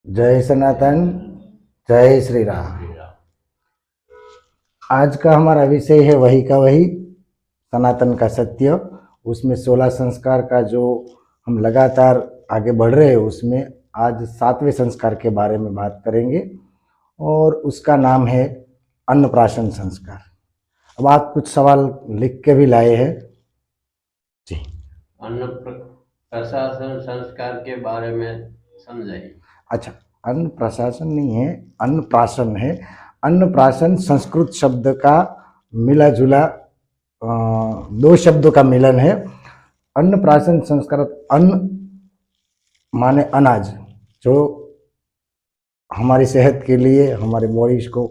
जय सनातन, जय श्री राम। आज का हमारा विषय है वही का वही, सनातन का सत्य। उसमें 16 संस्कार का जो हम लगातार आगे बढ़ रहे हैं, उसमें आज 7वें संस्कार के बारे में बात करेंगे और उसका नाम है अन्नप्राशन संस्कार। अब आप कुछ सवाल लिख के भी लाए हैं जी। अन्न प्रशासन संस्कार के बारे में समझाइए। अच्छा, अन्न प्रशासन नहीं है, अन्नप्राशन है। अन्नप्राशन संस्कृत शब्द का मिला जुला दो शब्दों का मिलन है। अन्नप्राशन संस्कार, अन्न माने अनाज, जो हमारी सेहत के लिए, हमारे बॉडी को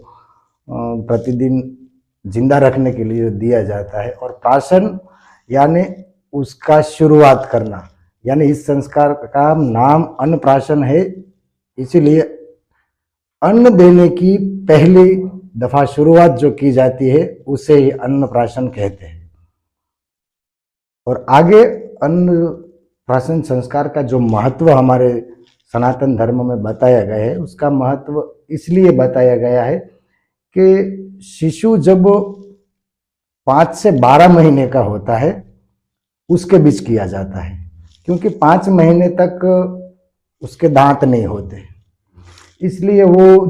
प्रतिदिन जिंदा रखने के लिए दिया जाता है, और प्राशन यानी उसका शुरुआत करना, यानी इस संस्कार का नाम अन्नप्राशन है। इसीलिए अन्न देने की पहली दफा शुरुआत जो की जाती है उसे ही अन्नप्राशन कहते हैं। और आगे अन्नप्राशन संस्कार का जो महत्व हमारे सनातन धर्म में बताया गया है, उसका महत्व इसलिए बताया गया है कि शिशु जब 5 से 12 महीने का होता है उसके बीच किया जाता है, क्योंकि 5 महीने तक उसके दांत नहीं होते, इसलिए वो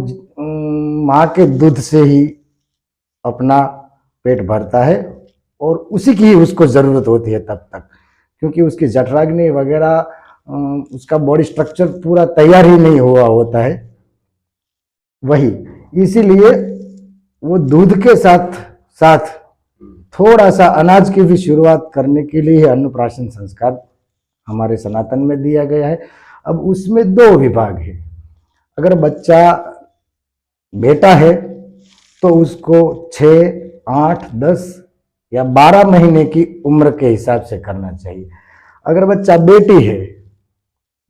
माँ के दूध से ही अपना पेट भरता है और उसी की ही उसको ज़रूरत होती है तब तक, क्योंकि उसकी जठराग्नि वगैरह, उसका बॉडी स्ट्रक्चर पूरा तैयार ही नहीं हुआ होता है। वही इसीलिए वो दूध के साथ साथ थोड़ा सा अनाज की भी शुरुआत करने के लिए अन्नप्राशन संस्कार हमारे सनातन में दिया गया है। अब उसमें 2 विभाग है। अगर बच्चा बेटा है तो उसको 6, 8, 10 या 12 महीने की उम्र के हिसाब से करना चाहिए। अगर बच्चा बेटी है,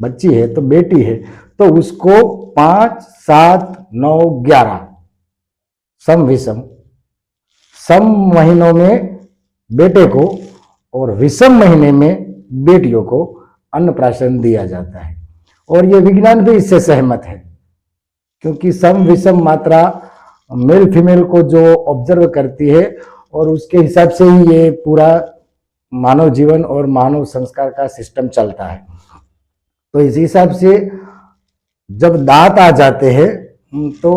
बच्ची है तो बेटी है, तो उसको 5, 7, 9, 11 सम विषम, सम महीनों में बेटे को और विषम महीने में बेटियों को अन्नप्राशन दिया जाता है। और ये विज्ञान भी इससे सहमत है, क्योंकि सम विषम मात्रा मेल फीमेल को जो ऑब्जर्व करती है और उसके हिसाब से ही ये पूरा मानव जीवन और मानव संस्कार का सिस्टम चलता है। तो इस हिसाब से जब दांत आ जाते हैं तो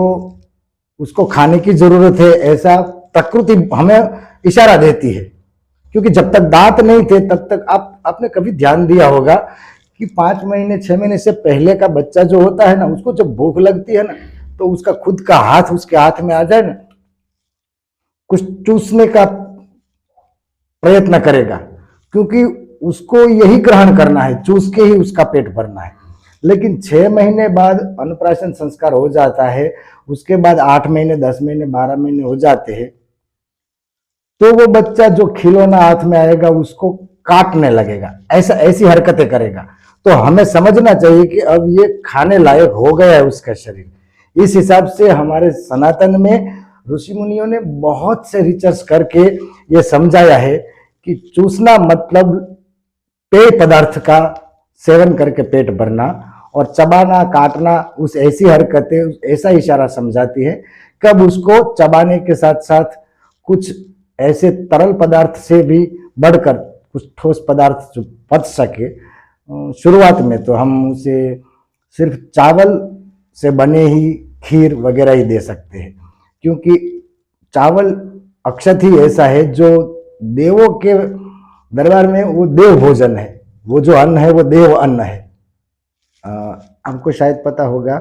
उसको खाने की जरूरत है, ऐसा प्रकृति हमें इशारा देती है। क्योंकि जब तक दांत नहीं थे तब तक आपने कभी ध्यान दिया होगा कि 5 महीने 6 महीने से पहले का बच्चा जो होता है ना, उसको जब भूख लगती है ना, तो उसका खुद का हाथ उसके हाथ में आ जाए ना, कुछ चूसने का प्रयत्न करेगा, क्योंकि उसको यही ग्रहण करना है, चूस के ही उसका पेट भरना है। लेकिन 6 महीने बाद अन्नप्राशन संस्कार हो जाता है, उसके बाद 8 महीने, 10 महीने, 12 महीने हो जाते हैं, तो वो बच्चा जो खिलौना हाथ में आएगा उसको काटने लगेगा, ऐसी हरकतें करेगा। तो हमें समझना चाहिए कि अब ये खाने लायक हो गया है उसका शरीर। इस हिसाब से हमारे सनातन में ऋषि मुनियों ने बहुत से रिसर्च करके ये समझाया है कि चूसना मतलब पेय पदार्थ का सेवन करके पेट भरना, और चबाना काटना उस ऐसी हरकतें, ऐसा इशारा समझाती है कब उसको चबाने के साथ साथ कुछ ऐसे तरल पदार्थ से भी बढ़कर कुछ ठोस पदार्थ जो पच सके। शुरुआत में तो हम उसे सिर्फ चावल से बने ही खीर वगैरह ही दे सकते हैं, क्योंकि चावल अक्षत ही ऐसा है जो देवों के दरबार में वो देव भोजन है, वो जो अन्न है वो देव अन्न है। हमको शायद पता होगा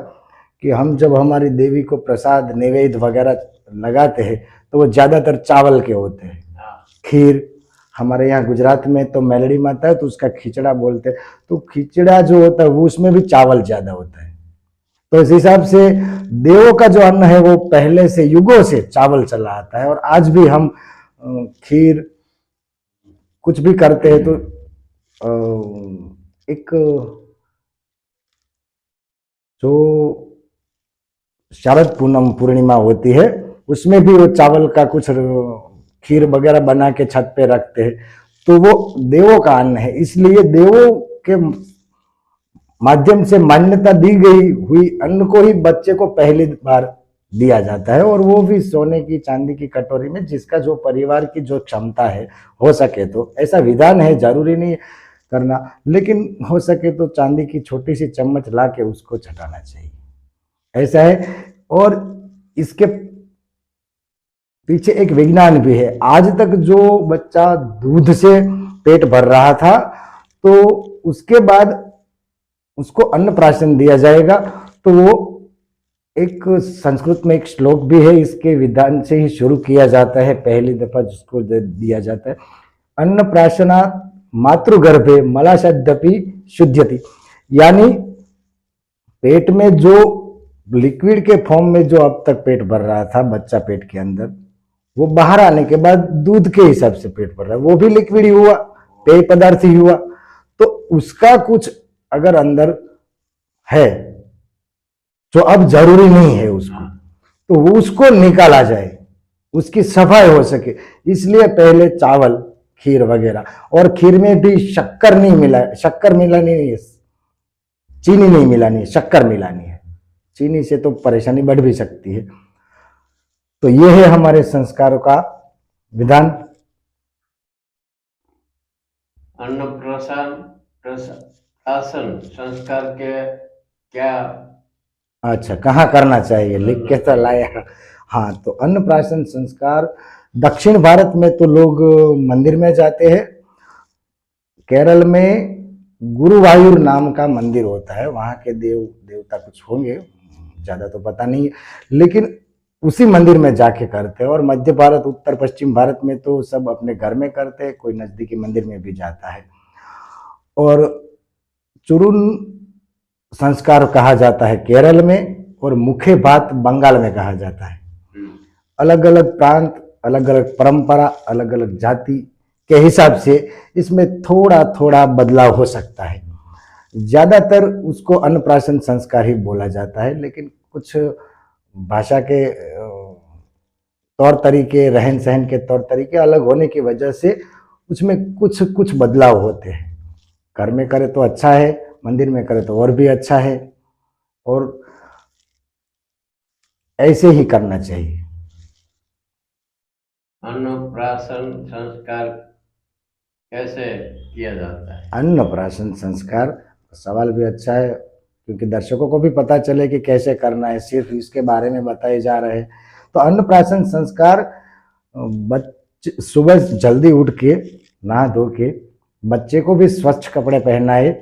कि हम जब हमारी देवी को प्रसाद नैवेद्य वगैरह लगाते हैं तो वो ज़्यादातर चावल के होते हैं। खीर, हमारे यहाँ गुजरात में तो मेलडी माता है तो उसका खिचड़ा बोलते हैं, तो खिचड़ा जो होता है वो उसमें भी चावल ज़्यादा होता है। तो इस हिसाब से देवों का जो अन्न है वो पहले से युगों से चावल चला आता है। और आज भी हम खीर कुछ भी करते हैं तो एक जो शरद पूनम पूर्णिमा होती है उसमें भी वो चावल का कुछ खीर वगैरह बना के छत पे रखते हैं, तो वो देवों का अन्न है। इसलिए देवों के माध्यम से मान्यता दी गई हुई अन्न को ही बच्चे को पहली बार दिया जाता है, और वो भी सोने की चांदी की कटोरी में, जिसका जो परिवार की जो क्षमता है, हो सके तो ऐसा विधान है, जरूरी नहीं करना, लेकिन हो सके तो चांदी की छोटी सी चम्मच ला के उसको चटाना चाहिए, ऐसा है। और इसके पीछे एक विज्ञान भी है। आज तक जो बच्चा दूध से पेट भर रहा था, तो उसके बाद उसको अन्नप्राशन दिया जाएगा, तो वो एक संस्कृत में एक श्लोक भी है, इसके विधान से ही शुरू किया जाता है, पहली दफा जिसको दिया जाता है, अन्नप्राशनात् मातृगर्भे मलाशयद्यपि शुद्ध्यति, यानी पेट में जो लिक्विड के फॉर्म में जो अब तक पेट भर रहा था बच्चा पेट के अंदर, वो बाहर आने के बाद दूध के हिसाब से पेट भर रहा है, वो भी लिक्विड ही हुआ, पेय पदार्थ ही हुआ। तो उसका कुछ अगर अंदर है जो अब जरूरी नहीं है उसको, तो वो उसको निकाला जाए, उसकी सफाई हो सके, इसलिए पहले चावल, खीर वगैरह, और खीर में भी शक्कर नहीं मिला, शक्कर मिलानी नहीं है, चीनी नहीं मिलानी है, शक्कर मिलानी है। चीनी से तो परेशानी बढ़ भी सकती है। तो ये है हमारे संस्कारों का विधान। अन्नप्राशन प्राशन संस्कार के क्या? अच्छा, कहाँ करना चाहिए, लिख के तो लाया। हाँ, तो अन्नप्राशन संस्कार दक्षिण भारत में तो लोग मंदिर में जाते हैं। केरल में गुरुवायूर नाम का मंदिर होता है, वहाँ के देव देवता कुछ होंगे, ज़्यादा तो पता नहीं है, लेकिन उसी मंदिर में जाके करते हैं। और मध्य भारत, उत्तर पश्चिम भारत में तो सब अपने घर में करते हैं, कोई नज़दीकी मंदिर में भी जाता है। और चुरुन संस्कार कहा जाता है केरल में, और मुखे भात बंगाल में कहा जाता है। अलग अलग प्रांत, अलग अलग परंपरा, अलग अलग जाति के हिसाब से इसमें थोड़ा थोड़ा बदलाव हो सकता है। ज्यादातर उसको अन्नप्राशन संस्कार ही बोला जाता है, लेकिन कुछ भाषा के तौर तरीके, रहन सहन के तौर तरीके अलग होने की वजह से उसमें कुछ कुछ बदलाव होते हैं। घर में करे तो अच्छा है, मंदिर में करे तो और भी अच्छा है, और ऐसे ही करना चाहिए। अन्नप्राशन संस्कार कैसे किया जाता है? अन्नप्राशन संस्कार, सवाल भी अच्छा है, क्योंकि दर्शकों को भी पता चले कि कैसे करना है, सिर्फ इसके बारे में बताए जा रहे हैं। तो अन्नप्राशन संस्कार, बच्चे सुबह जल्दी उठ के नहा धो के बच्चे को भी स्वच्छ कपड़े पहनाए,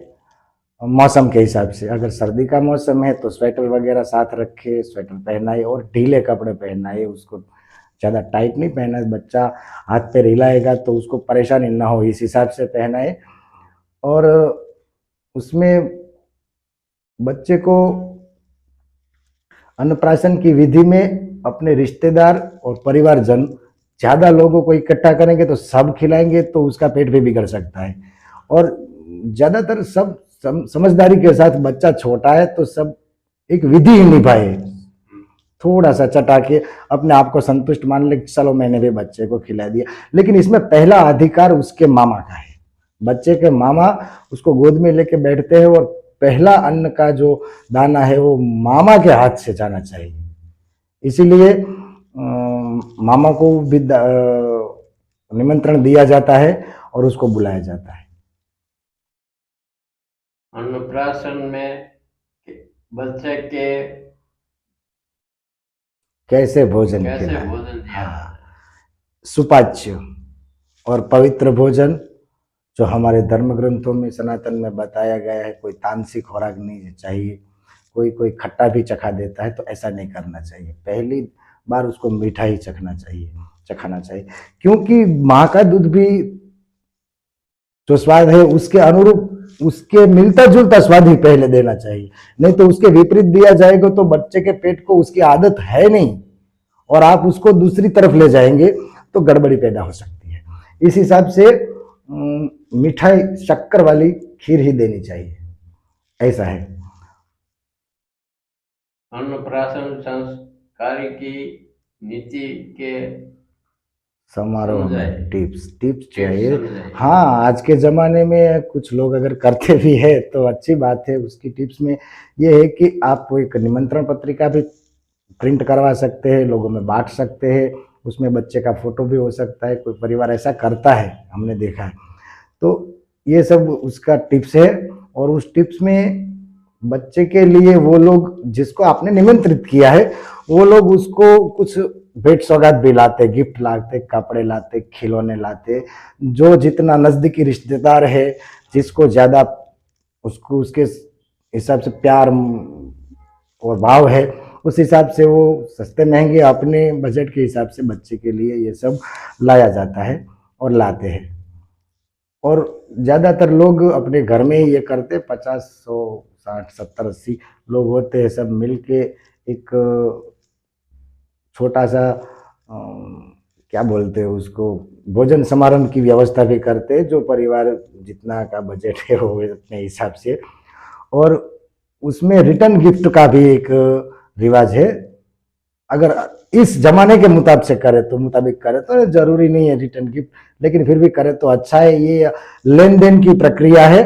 मौसम के हिसाब से। अगर सर्दी का मौसम है तो स्वेटर वगैरह साथ रखे, स्वेटर पहनाए, और ढीले कपड़े पहनाए, उसको ज़्यादा टाइट नहीं पहना है, बच्चा हाथ पे हिलाएगा तो उसको परेशानी ना हो, इस हिसाब से पहनाए। और उसमें बच्चे को अन्नप्राशन की विधि में अपने रिश्तेदार और परिवारजन ज़्यादा लोगों को इकट्ठा करेंगे तो सब खिलाएंगे, तो उसका पेट भी बिगड़ सकता है। और ज़्यादातर सब समझदारी के साथ, बच्चा छोटा है तो सब एक विधि ही निभाए, थोड़ा सा चटा के अपने आप को संतुष्ट मान ले, चलो मैंने भी बच्चे को खिला दिया। लेकिन इसमें पहला अधिकार उसके मामा का है। बच्चे के मामा उसको गोद में लेके बैठते हैं, और पहला अन्न का जो दाना है वो मामा के हाथ से जाना चाहिए। इसीलिए मामा को भी निमंत्रण दिया जाता है और उसको बुलाया जाता है। अन्नप्राशन में बच्चे के कैसे भोजन कैसे खिलाएं? भोजन दिया हाँ, जाता है? सुपाच्य और पवित्र भोजन, जो हमारे धर्म ग्रंथों में, सनातन में बताया गया है। कोई तामसिक खुराक नहीं चाहिए, कोई कोई खट्टा भी चखा देता है, तो ऐसा नहीं करना चाहिए। पहली बार उसको मीठा ही चखना चाहिए, क्योंकि माँ का दूध भी जो स्वाद है उसके अनुरूप, उसके मिलता जुलता स्वाद ही पहले देना चाहिए। नहीं तो उसके विपरीत दिया जाएगा तो बच्चे के पेट को उसकी आदत है नहीं, और आप उसको दूसरी तरफ ले जाएंगे तो गड़बड़ी पैदा हो सकती है। इस हिसाब से मिठाई, शक्कर वाली खीर ही देनी चाहिए, ऐसा है। अन्नप्राशन संस्कार की नीति के समारोह समझाए। में टिप्स टिप्स टिप्स चाहिए। समझाइए। हाँ, आज के ज़माने में कुछ लोग अगर करते भी है तो अच्छी बात है। उसकी टिप्स में ये है कि आप एक निमंत्रण पत्रिका भी प्रिंट करवा सकते हैं, लोगों में बांट सकते हैं। उसमें बच्चे का फोटो भी हो सकता है, कोई परिवार ऐसा करता है, हमने देखा है। तो ये सब उसका टिप्स है। और उस टिप्स में बच्चे के लिए वो लोग जिसको आपने निमंत्रित किया है वो लोग उसको कुछ भेंट सौगात भी लाते, गिफ्ट लाते, कपड़े लाते, खिलौने लाते। जो जितना नज़दीकी रिश्तेदार है, जिसको ज़्यादा उसको उसके हिसाब से प्यार और भाव है, उस हिसाब से वो सस्ते महंगे अपने बजट के हिसाब से बच्चे के लिए ये सब लाया जाता है और लाते हैं। और ज़्यादातर लोग अपने घर में ही ये करते, 50 100 60 70 80 लोग होते हैं, सब मिलके एक छोटा सा क्या बोलते हैं उसको, भोजन समारोह की व्यवस्था भी करते हैं, जो परिवार जितना का बजट है वो अपने हिसाब से। और उसमें रिटर्न गिफ्ट का भी एक रिवाज है। अगर इस जमाने के मुताबिक करे तो जरूरी नहीं है रिटर्न गिफ्ट, लेकिन फिर भी करे तो अच्छा है। ये लेन देन की प्रक्रिया है,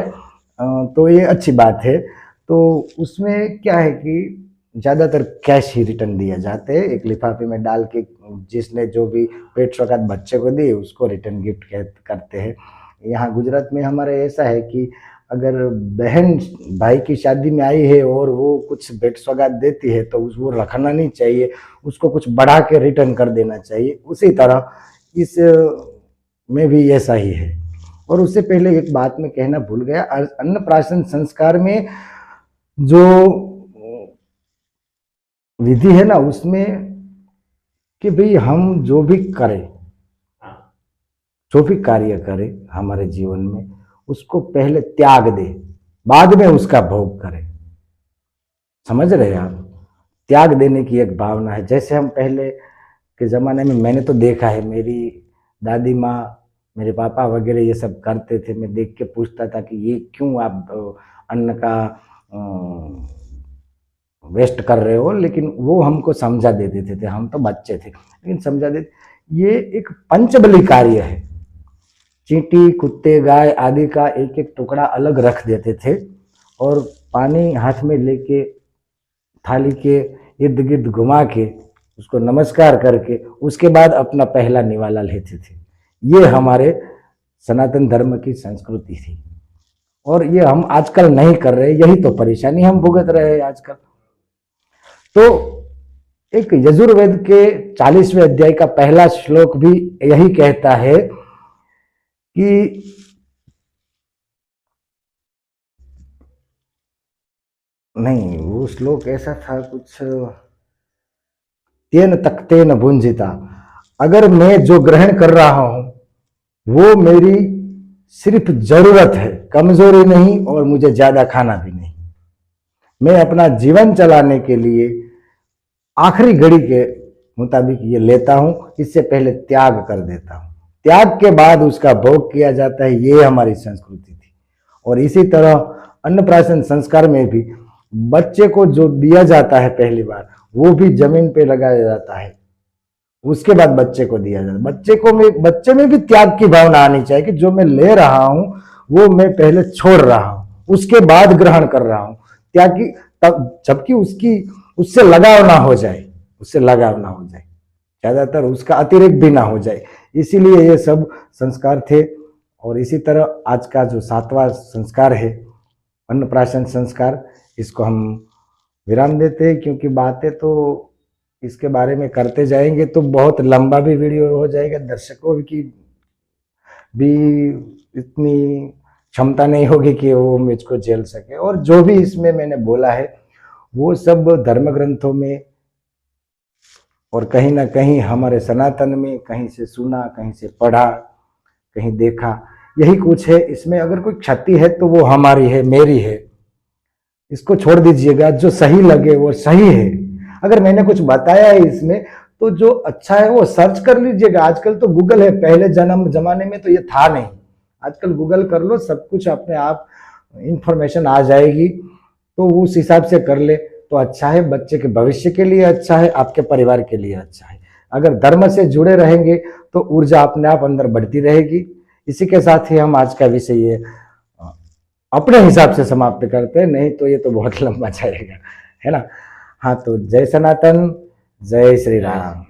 तो ये अच्छी बात है। तो उसमें क्या है कि ज़्यादातर कैश ही रिटर्न दिया जाते हैं, एक लिफाफे में डाल के जिसने जो भी पेट सौगात बच्चे को दी उसको रिटर्न गिफ्ट करते हैं। यहाँ गुजरात में हमारे ऐसा है कि अगर बहन भाई की शादी में आई है और वो कुछ भेंट सौगात देती है तो वो रखना नहीं चाहिए, उसको कुछ बढ़ा के रिटर्न कर देना चाहिए। उसी तरह इस में भी ऐसा ही है। और उससे पहले एक बात मैं कहना भूल गया, अन्नप्राशन संस्कार में जो विधि है ना, उसमें कि भाई हम जो भी करें, जो भी कार्य करें हमारे जीवन में, उसको पहले त्याग दे, बाद में उसका भोग करें। समझ रहे हैं आप? त्याग देने की एक भावना है। जैसे हम पहले के ज़माने में, मैंने तो देखा है, मेरी दादी माँ, मेरे पापा वगैरह ये सब करते थे। मैं देख के पूछता था कि ये क्यों आप अन्न का वेस्ट कर रहे हो, लेकिन वो हमको समझा दे देते थे। हम तो बच्चे थे लेकिन समझा देते। ये एक पंचबली कार्य है। चींटी, कुत्ते, गाय आदि का एक एक टुकड़ा अलग रख देते थे और पानी हाथ में लेके थाली के इर्द गिर्द घुमा के उसको नमस्कार करके उसके बाद अपना पहला निवाला लेते थे। ये हमारे सनातन धर्म की संस्कृति थी और ये हम आजकल नहीं कर रहे। यही तो परेशानी हम भुगत रहे हैं आजकल। तो एक यजुर्वेद के 40वें अध्याय का पहला श्लोक भी यही कहता है कि नहीं, वो श्लोक ऐसा था कुछ, तेन तक्तेन भुंजिता, अगर मैं जो ग्रहण कर रहा हूं वो मेरी सिर्फ जरूरत है, कमजोरी नहीं, और मुझे ज्यादा खाना भी नहीं। मैं अपना जीवन चलाने के लिए आखिरी घड़ी के मुताबिक ये लेता हूं, इससे पहले त्याग कर देता हूं। त्याग के बाद उसका भोग किया जाता है। ये हमारी संस्कृति थी। और इसी तरह अन्नप्राशन संस्कार में भी बच्चे को जो दिया जाता है पहली बार, वो भी जमीन पे लगाया जाता है, उसके बाद बच्चे को दिया जाता है। बच्चे में भी त्याग की भावना आनी चाहिए कि जो मैं ले रहा हूं वो मैं पहले छोड़ रहा हूं, उसके बाद ग्रहण कर रहा हूं। त्याग की तब, जबकि उससे लगाव ना हो जाए, ज्यादातर उसका अतिरिक्त भी ना हो जाए। इसीलिए ये सब संस्कार थे। और इसी तरह आज का जो 7वां संस्कार है, अन्नप्राशन संस्कार, इसको हम विराम देते हैं, क्योंकि बातें तो इसके बारे में करते जाएंगे तो बहुत लंबा भी वीडियो हो जाएगा। दर्शकों की भी इतनी क्षमता नहीं होगी कि वो मुझको झेल सके। और जो भी इसमें मैंने बोला है वो सब धर्म ग्रंथों में और कहीं ना कहीं हमारे सनातन में कहीं से सुना, कहीं से पढ़ा, कहीं देखा, यही कुछ है। इसमें अगर कोई क्षति है तो वो हमारी है, मेरी है। इसको छोड़ दीजिएगा, जो सही लगे वो सही है। अगर मैंने कुछ बताया है इसमें तो जो अच्छा है वो सर्च कर लीजिएगा। आजकल तो गूगल है, पहले जमाने में तो ये था नहीं। आजकल गूगल कर लो, सब कुछ अपने आप इंफॉर्मेशन आ जाएगी, तो उस हिसाब से कर ले तो अच्छा है। बच्चे के भविष्य के लिए अच्छा है, आपके परिवार के लिए अच्छा है। अगर धर्म से जुड़े रहेंगे तो ऊर्जा अपने आप अंदर बढ़ती रहेगी। इसी के साथ ही हम आज का विषय ये अपने हिसाब से समाप्त करते हैं, नहीं तो ये तो बहुत लंबा जाएगा, है ना। हाँ, तो जय सनातन, जय श्री राम।